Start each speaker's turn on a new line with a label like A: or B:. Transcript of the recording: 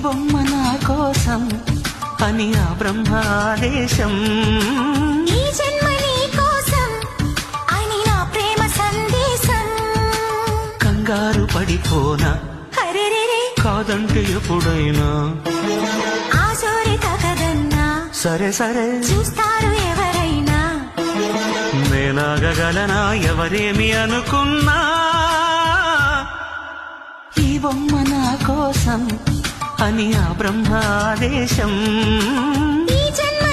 A: బొమ్మ నా కోసం అని ఆ బ్రహ్మాదేశం,
B: ఈ జన్మ నీ కోసం అని నా ప్రేమ సందేశం.
A: కంగారు పడిపోనా
B: హరెరెరే
A: కాదంటే ఎప్పుడైనా,
B: ఆ సోరి తగదన్నా
A: సరే సరే
B: చూస్తారు ఎవరైనా.
A: నేనాగగలనా ఎవరేమి అనుకున్నా, ఈ బొమ్మ నా కోసం అని ఆ బ్రహ్మాదేశం,
B: ఈ జన్మ